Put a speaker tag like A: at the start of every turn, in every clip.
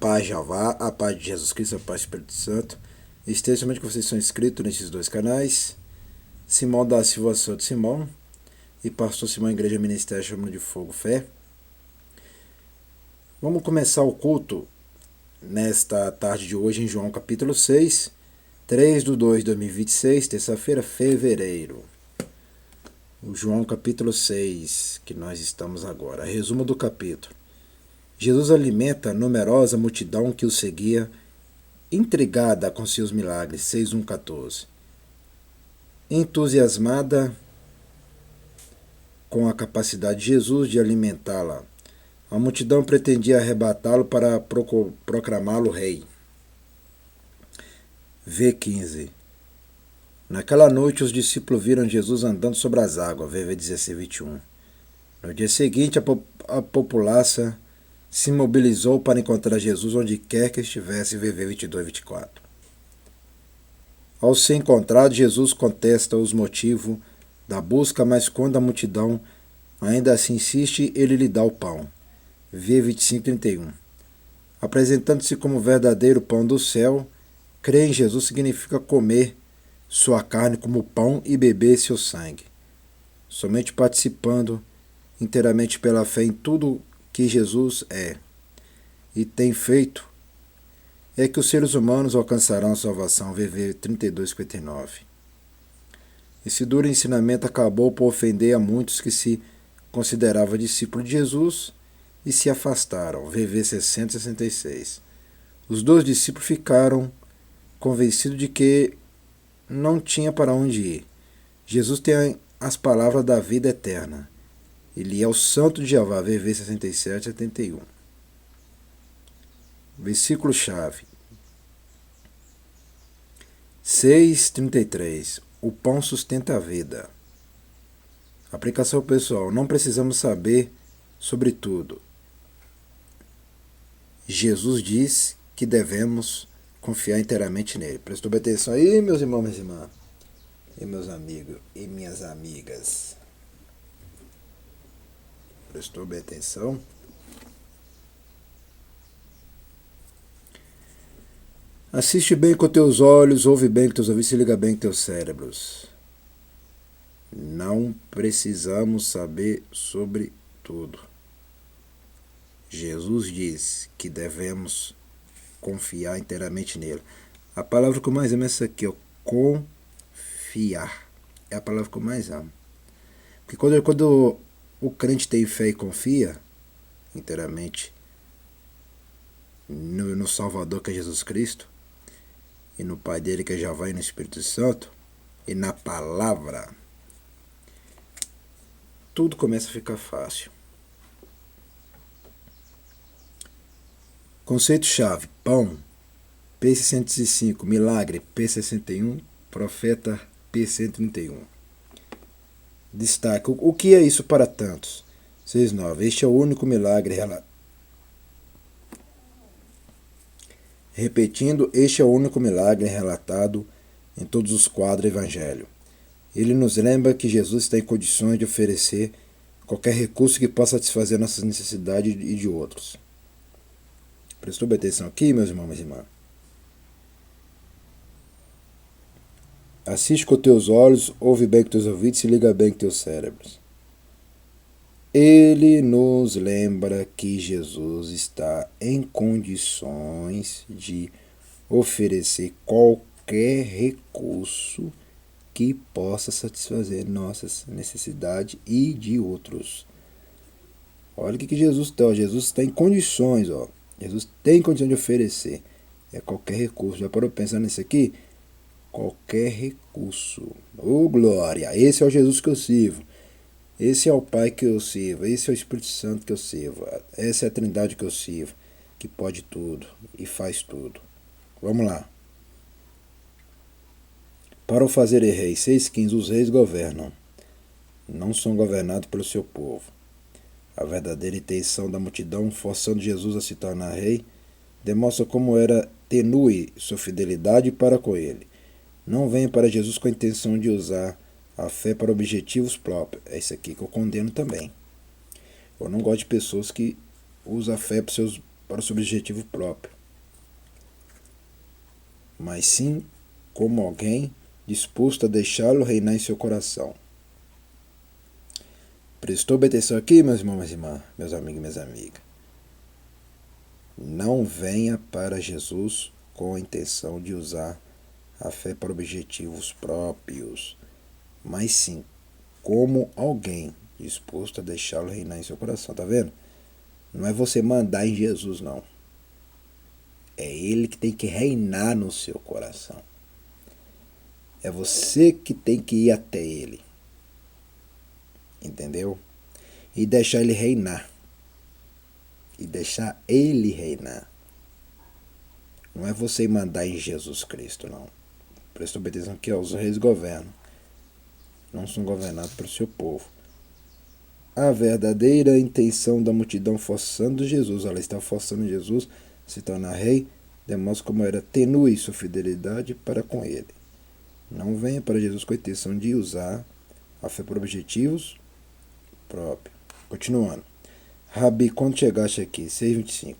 A: paz de Jeová, a paz de Jesus Cristo, a paz do Espírito Santo. Esteja somente que vocês são inscritos nesses dois canais. Simão da Silva Santo Simão e Pastor Simão Igreja Ministério Chama de Fogo Fé. Vamos começar o culto nesta tarde de hoje em João capítulo 6, 3/2/2026, terça-feira, fevereiro. O João capítulo 6, que nós estamos agora. Resumo do capítulo. Jesus alimenta a numerosa multidão que o seguia, intrigada com seus milagres. 6:1-14. Entusiasmada com a capacidade de Jesus de alimentá-la, a multidão pretendia arrebatá-lo para proclamá-lo rei. V15. Naquela noite os discípulos viram Jesus andando sobre as águas. VV 16:21. No dia seguinte a população se mobilizou para encontrar Jesus onde quer que estivesse. VV 22:24. Ao ser encontrado, Jesus contesta os motivos da busca, mas quando a multidão ainda assim insiste, ele lhe dá o pão. V 25:31. Apresentando-se como verdadeiro pão do céu, crer em Jesus significa comer sua carne como pão e beber seu sangue. Somente participando inteiramente pela fé em tudo que Jesus é e tem feito é que os seres humanos alcançarão a salvação. VV 32:59. Esse duro ensinamento acabou por ofender a muitos que se consideravam discípulos de Jesus e se afastaram. VV 60:66. Os dois discípulos ficaram convencidos de que não tinha para onde ir. Jesus tem as palavras da vida eterna. Ele é o Santo de Jeová. VV 67:71. Versículo-chave. 6:33. O pão sustenta a vida. Aplicação pessoal. Não precisamos saber sobre tudo. Jesus diz que devemos confiar inteiramente nele. Prestou bem atenção aí, meus irmãos, minhas irmãs, e meus amigos e minhas amigas. Prestou bem atenção? Assiste bem com teus olhos, ouve bem com teus ouvidos, se liga bem com teus cérebros. Não precisamos saber sobre tudo. Jesus diz que devemos confiar inteiramente nele. A palavra que eu mais amo é essa aqui, ó, confiar. É a palavra que eu mais amo. Porque quando o crente tem fé e confia inteiramente no Salvador, que é Jesus Cristo, e no Pai dele, que é Jeová, e no Espírito Santo, e na palavra, tudo começa a ficar fácil. Conceito-chave: pão, P605, milagre, P61, profeta, P131. Destaque: o que é isso para tantos? 6:9. Este é o único milagre relatado. Repetindo, este é o único milagre relatado em todos os quadros do Evangelho. Ele nos lembra que Jesus está em condições de oferecer qualquer recurso que possa satisfazer nossas necessidades e de outros. Prestou bem atenção aqui, meus irmãos e minhas irmãs? Assiste com teus olhos, ouve bem com teus ouvidos, se liga bem com teus cérebros. Ele nos lembra que Jesus está em condições de oferecer qualquer recurso que possa satisfazer nossas necessidades e de outros. Olha o que Jesus está. Jesus está em condições, ó. Jesus tem condição de oferecer qualquer recurso. Já parou pensar nisso aqui? Qualquer recurso. Oh, glória! Esse é o Jesus que eu sirvo. Esse é o Pai que eu sirvo. Esse é o Espírito Santo que eu sirvo. Essa é a Trindade que eu sirvo, que pode tudo e faz tudo. Vamos lá. Para o fazer rei, 6:15, os reis governam. Não são governados pelo seu povo. A verdadeira intenção da multidão, forçando Jesus a se tornar rei, demonstra como era tenue sua fidelidade para com ele. Não venha para Jesus com a intenção de usar a fé para objetivos próprios. É isso aqui que eu condeno também. Eu não gosto de pessoas que usam a fé para seus para o seu objetivo próprio, mas sim como alguém disposto a deixá-lo reinar em seu coração. Prestou bem atenção aqui, meus irmãos, minhas irmãs, meus amigos e minhas amigas. Não venha para Jesus com a intenção de usar a fé para objetivos próprios, mas sim como alguém disposto a deixá-lo reinar em seu coração, tá vendo? Não é você mandar em Jesus, não. É Ele que tem que reinar no seu coração. É você que tem que ir até Ele. Entendeu? E deixar Ele reinar. E deixar Ele reinar. Não é você mandar em Jesus Cristo, não. Prestou bem atenção que os reis governam. Não são governados pelo seu povo. A verdadeira intenção da multidão forçando Jesus, ela está forçando Jesus a se tornar rei, demonstra como era tenue sua fidelidade para com ele. Não venha para Jesus com a intenção de usar a fé por objetivos próprios. Continuando. Rabi, quando chegaste aqui, 6,25.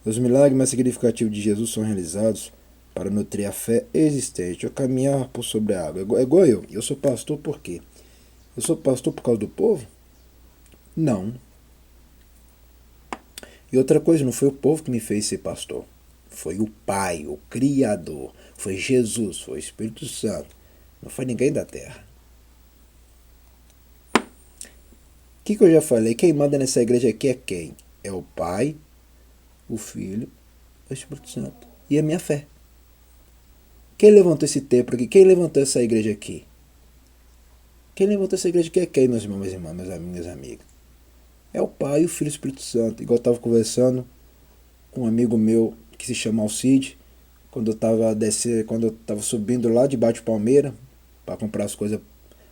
A: Os milagres mais significativos de Jesus são realizados para nutrir a fé existente, ou caminhar por sobre a água. É igual eu. Eu sou pastor por quê? Eu sou pastor por causa do povo? Não. E outra coisa, não foi o povo que me fez ser pastor. Foi o Pai, o Criador. Foi Jesus, foi o Espírito Santo. Não foi ninguém da terra. O que eu já falei? Quem manda nessa igreja aqui é quem? É o Pai, o Filho, o Espírito Santo. E a minha fé. Quem levantou esse templo aqui? Quem levantou essa igreja aqui? Quem levantou essa igreja aqui é quem, meus irmãos, minhas irmãs, meus amigos, minhas amigas? É o Pai, o Filho e o Espírito Santo. Igual eu estava conversando com um amigo meu que se chama Alcide, quando eu estava subindo lá debaixo de Palmeira para comprar as coisas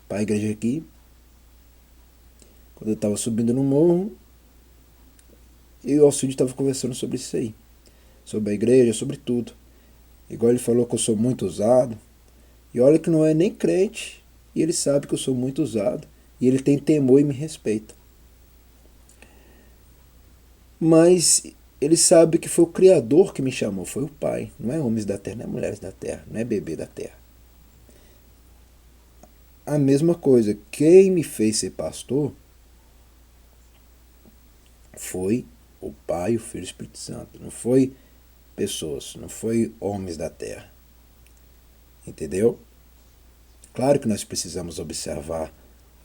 A: para a igreja aqui. Quando eu estava subindo no morro, eu e o Alcide estava conversando sobre isso aí. Sobre a igreja, sobre tudo. Igual ele falou que eu sou muito usado. E olha que não é nem crente. E ele sabe que eu sou muito usado. E ele tem temor e me respeita. Mas ele sabe que foi o Criador que me chamou. Foi o Pai. Não é homens da terra, não é mulheres da terra. Não é bebê da terra. A mesma coisa. Quem me fez ser pastor foi o Pai, o Filho e o Espírito Santo. Não foi pessoas, não foi homens da terra. Entendeu? Claro que nós precisamos observar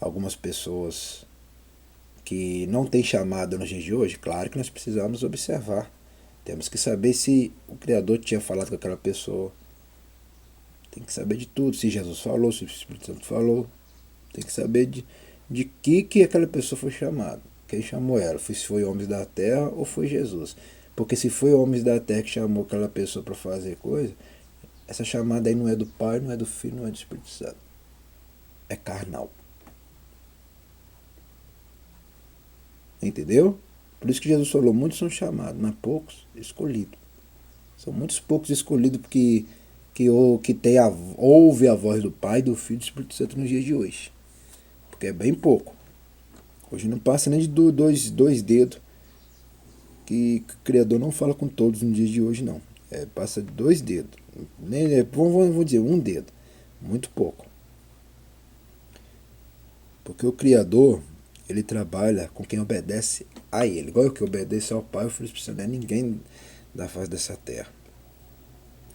A: algumas pessoas que não têm chamado nos dias de hoje. Claro que nós precisamos observar. Temos que saber se o Criador tinha falado com aquela pessoa. Tem que saber de tudo. Se Jesus falou, se o Espírito Santo falou. Tem que saber de que aquela pessoa foi chamada. Quem chamou ela? Se foi homens da terra ou foi Jesus? Porque se foi homens da terra que chamou aquela pessoa para fazer coisa, essa chamada aí não é do Pai, não é do Filho, não é do Espírito Santo. É carnal. Entendeu? Por isso que Jesus falou, muitos são chamados, mas poucos escolhidos. São muitos poucos escolhidos que ouve a voz do Pai, do Filho e do Espírito Santo nos dias de hoje. Porque é bem pouco. Hoje não passa nem de dois dedos. Que o Criador não fala com todos nos dias de hoje, não. Passa de 2 dedos. Vamos dizer, 1 dedo. Muito pouco. Porque o Criador, ele trabalha com quem obedece a ele. Igual eu que obedeço ao Pai, o Filho e o Espírito Santo. Não é ninguém da face dessa terra.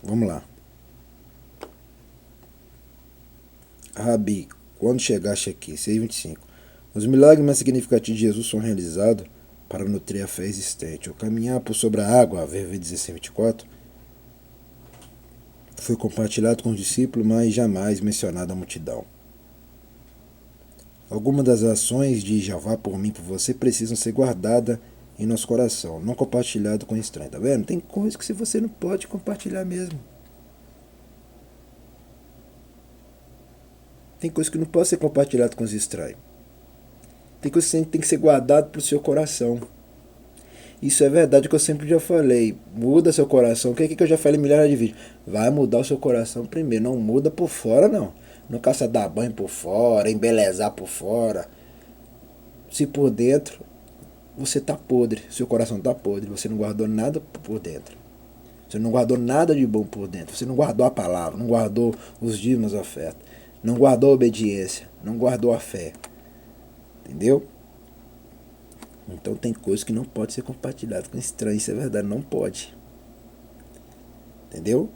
A: Vamos lá. Rabi, quando chegaste aqui, 6,25. Os milagres mais significativos de Jesus são realizados para nutrir a fé existente. O caminhar por sobre a água, VV 16:24, foi compartilhado com os discípulos, mas jamais mencionado à multidão. Algumas das ações de Jeová por mim, por você, precisam ser guardadas em nosso coração, não compartilhado com estranhos. Tá vendo? Tem coisas que você não pode compartilhar mesmo. Tem coisas que não podem ser compartilhadas com os estranhos. Tem coisas que tem que ser guardado para o seu coração. Isso é verdade que eu sempre já falei. Muda seu coração. O que é que eu já falei milhares de vídeos? Vai mudar o seu coração primeiro. Não muda por fora, não. Não caça dar banho por fora, embelezar por fora. Se por dentro você está podre, seu coração está podre, você não guardou nada por dentro. Você não guardou nada de bom por dentro. Você não guardou a palavra, não guardou os dízimos, a oferta, não guardou a obediência, não guardou a fé. Entendeu? Então tem coisas que não pode ser compartilhado com estranho, isso é verdade, não pode. Entendeu?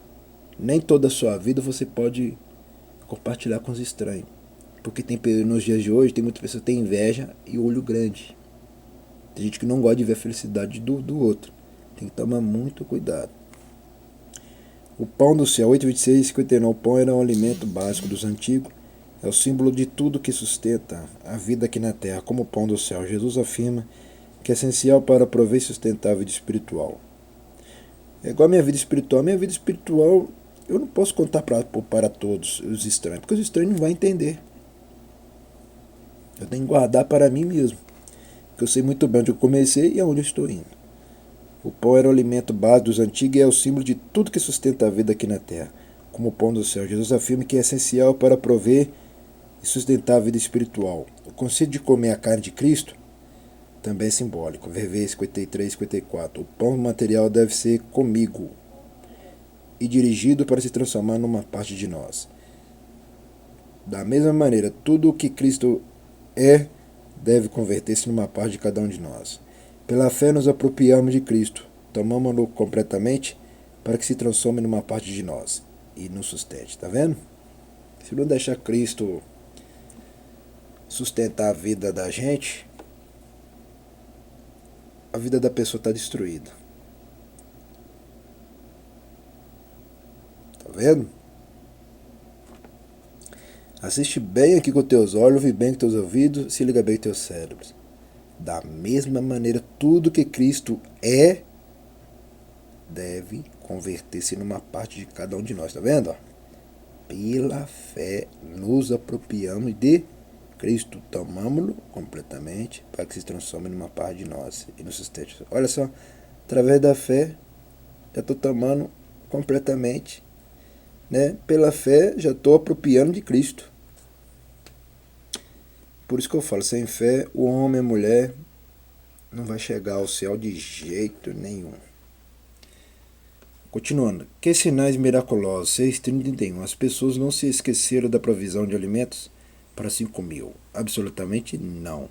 A: Nem toda a sua vida você pode compartilhar com os estranhos. Porque tem nos dias de hoje, tem muitas pessoas que têm inveja e olho grande. Tem gente que não gosta de ver a felicidade do outro. Tem que tomar muito cuidado. O pão do céu, 8:26 e 59. O pão era um alimento básico dos antigos. É o símbolo de tudo que sustenta a vida aqui na terra, como o pão do céu. Jesus afirma que é essencial para prover sustentável e espiritual. É igual a minha vida espiritual. Minha vida espiritual eu não posso contar para todos os estranhos, porque os estranhos não vão entender. Eu tenho que guardar para mim mesmo, porque eu sei muito bem onde eu comecei e aonde eu estou indo. O pão era o alimento básico dos antigos e é o símbolo de tudo que sustenta a vida aqui na terra, como o pão do céu. Jesus afirma que é essencial para prover e sustentar a vida espiritual. O conceito de comer a carne de Cristo também é simbólico. VV 53 e 54. O pão material deve ser comigo e dirigido para se transformar numa parte de nós. Da mesma maneira, tudo o que Cristo é deve converter-se numa parte de cada um de nós. Pela fé nos apropriamos de Cristo, tomamos-no completamente para que se transforme numa parte de nós e nos sustente. Tá vendo? Se não deixar Cristo sustentar a vida da gente, a vida da pessoa está destruída. Tá vendo? Assiste bem aqui com teus olhos, ouve bem com teus ouvidos, se liga bem com teus cérebros. Da mesma maneira, tudo que Cristo é deve converter-se numa parte de cada um de nós. Tá vendo? Pela fé nos apropriamos de Cristo, tomamos-lo completamente para que se transforme numa parte de nós e nos sustente. Olha só, através da fé, já estou tomando completamente, né? Pela fé, já estou apropriando de Cristo. Por isso que eu falo, sem fé, o homem e a mulher não vai chegar ao céu de jeito nenhum. Continuando. Que sinais miraculosos? 6:31. As pessoas não se esqueceram da provisão de alimentos para 5.000. Absolutamente não.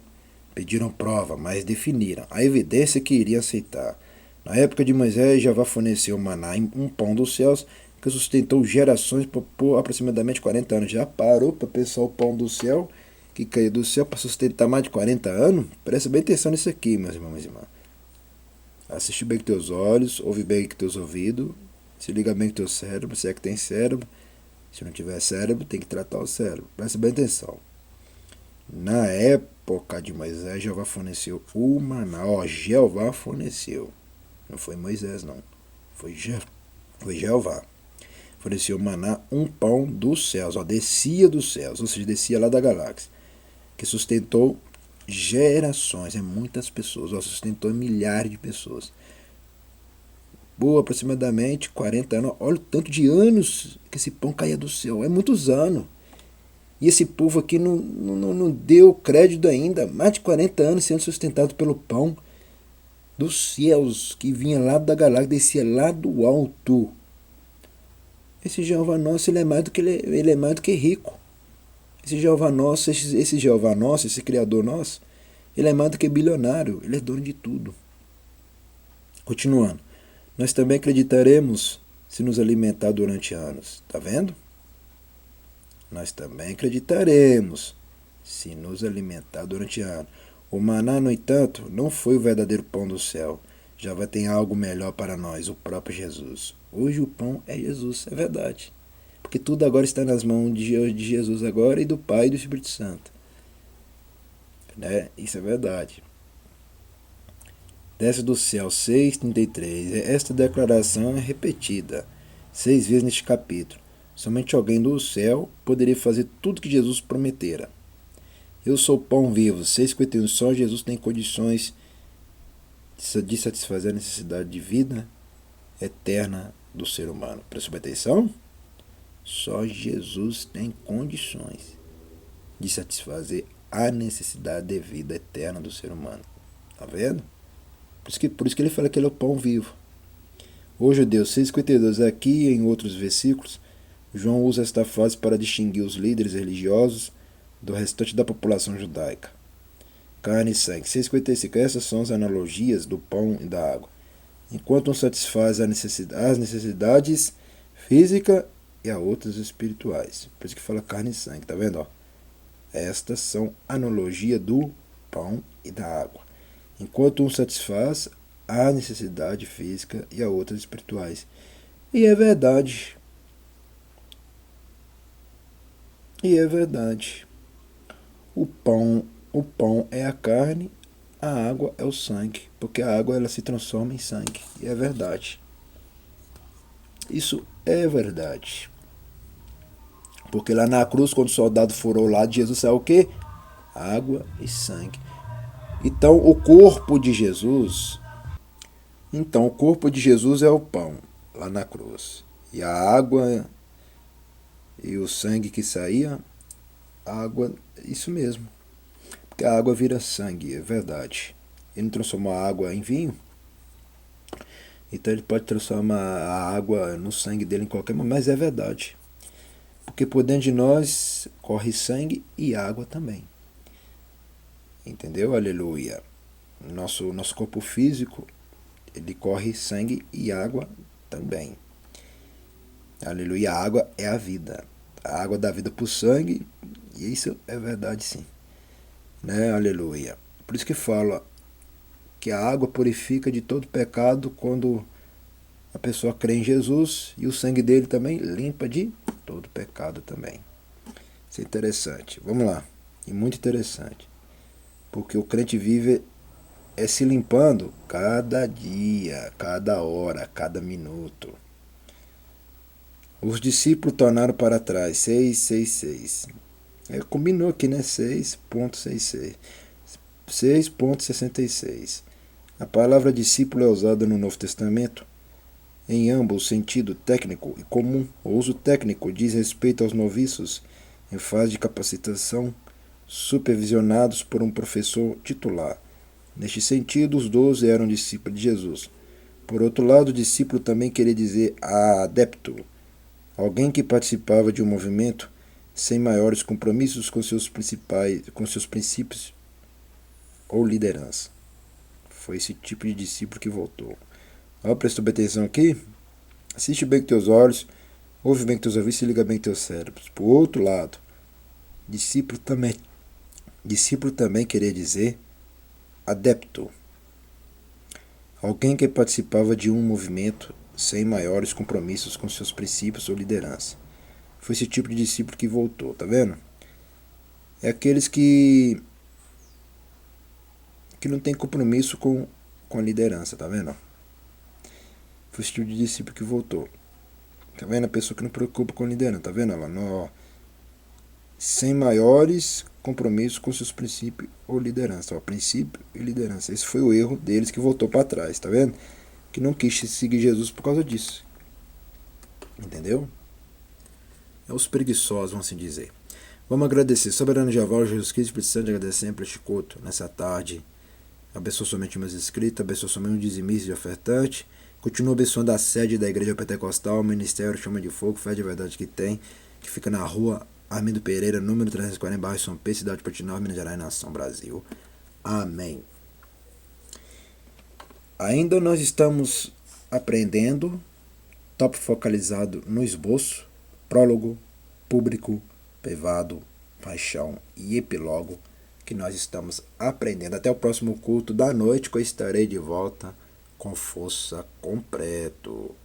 A: Pediram prova, mas definiram a evidência que iriam aceitar. Na época de Moisés, Jeová forneceu maná, um pão dos céus, que sustentou gerações por aproximadamente 40 anos. Já parou para pensar o pão do céu, que caiu do céu para sustentar mais de 40 anos? Presta bem atenção nisso aqui, meus irmãos e irmãs. Assiste bem com teus olhos, ouve bem com teus ouvidos, se liga bem com teu cérebro, se é que tem cérebro. Se não tiver cérebro, tem que tratar o cérebro. Presta bem atenção. Na época de Moisés, Jeová forneceu o maná. Jeová forneceu. Não foi Moisés, não. Foi Jeová. Forneceu o maná, um pão dos céus. Descia dos céus, ou seja, descia lá da galáxia. Que sustentou gerações, muitas pessoas. Sustentou milhares de pessoas. Aproximadamente 40 anos. Olha o tanto de anos que esse pão caía do céu. É muitos anos. E esse povo aqui não deu crédito ainda. Mais de 40 anos sendo sustentado pelo pão dos céus, que vinha lá da galáxia, descia lá do alto. Esse Jeová nosso, ele é mais do que rico. Esse Jeová nosso, esse Criador nosso, ele é mais do que bilionário. Ele é dono de tudo. Continuando. Nós também acreditaremos se nos alimentar durante anos. Está vendo? Nós também acreditaremos se nos alimentar durante anos. O maná, no entanto, não foi o verdadeiro pão do céu. Já vai ter algo melhor para nós, o próprio Jesus. Hoje o pão é Jesus, é verdade. Porque tudo agora está nas mãos de Jesus agora e do Pai e do Espírito Santo. Né? Isso é verdade. Desce do céu, 6:33. Esta declaração é repetida 6 vezes neste capítulo. Somente alguém do céu poderia fazer tudo que Jesus prometera. Eu sou o pão vivo, 6:51. Só Jesus tem condições de satisfazer a necessidade de vida eterna do ser humano. Prestou atenção? Só Jesus tem condições de satisfazer a necessidade de vida eterna do ser humano. Tá vendo? Por isso que ele fala que ele é o pão vivo. Ô Judeus, 6,52. Aqui e em outros versículos, João usa esta frase para distinguir os líderes religiosos do restante da população judaica. Carne e sangue. 6,55. Essas são as analogias do pão e da água. Enquanto um satisfaz as necessidades físicas e a outras espirituais. Por isso que fala carne e sangue, tá vendo? Ó? Estas são analogia do pão e da água. Enquanto um satisfaz a necessidade física e a outras espirituais. E é verdade. E é verdade. O pão é a carne, a água é o sangue, porque a água ela se transforma em sangue. E é verdade. Isso é verdade. Porque lá na cruz, quando o soldado furou o lado de Jesus, saiu o quê? Água e sangue. Então, o corpo de Jesus é o pão, lá na cruz. E a água e o sangue que saía, água, isso mesmo. Porque a água vira sangue, é verdade. Ele não transformou a água em vinho, então ele pode transformar a água no sangue dele em qualquer momento, mas é verdade. Porque por dentro de nós corre sangue e água também. Entendeu? Aleluia. Nosso corpo físico, ele corre sangue e água também. Aleluia. A água é a vida. A água dá vida para o sangue, e isso é verdade sim. Né? Aleluia. Por isso que fala que a água purifica de todo pecado quando a pessoa crê em Jesus, e o sangue dele também limpa de todo pecado também. Isso é interessante. Vamos lá. E muito interessante. Porque o crente vive se limpando cada dia, cada hora, cada minuto. Os discípulos tornaram para trás. 666. Combinou aqui, né? 6,66. 6,66. A palavra discípulo é usada no Novo Testamento em ambos sentido técnico e comum. O uso técnico diz respeito aos noviços em fase de capacitação, supervisionados por um professor titular. Neste sentido, os 12 eram discípulos de Jesus. Por outro lado, discípulo também queria dizer adepto, alguém que participava de um movimento sem maiores compromissos com seus princípios ou liderança. Foi esse tipo de discípulo que voltou. Prestou bem atenção aqui? Assiste bem com teus olhos, ouve bem com teus ouvidos e liga bem com teus cérebros. Por outro lado, discípulo também queria dizer adepto, alguém que participava de um movimento sem maiores compromissos com seus princípios ou liderança. Foi esse tipo de discípulo que voltou, tá vendo? É aqueles que não tem compromisso com a liderança, tá vendo? Foi esse tipo de discípulo que voltou. Tá vendo? A pessoa que não preocupa com a liderança, tá vendo? Ela sem maiores compromissos com seus princípios ou liderança. Princípio e liderança. Esse foi o erro deles que voltou para trás, tá vendo? Que não quis seguir Jesus por causa disso. Entendeu? É os preguiçosos, vamos assim dizer. Vamos agradecer. Soberano Jeová, Jesus Cristo, precisando de agradecer sempre este culto nessa tarde. Abençoa somente meus inscritos, abençoa somente o dizimista e ofertante. Continua abençoando a sede da Igreja Pentecostal, o Ministério Chama de Fogo, Fé de Verdade que tem, que fica na rua Armindo Pereira, número 340, bairro São Pedro, cidade de Portinópolis, Minas Gerais, Nação Brasil. Amém. Ainda nós estamos aprendendo, tópico focalizado no esboço, prólogo, público, privado, paixão e epílogo, que nós estamos aprendendo. Até o próximo culto da noite, que eu estarei de volta com força completo.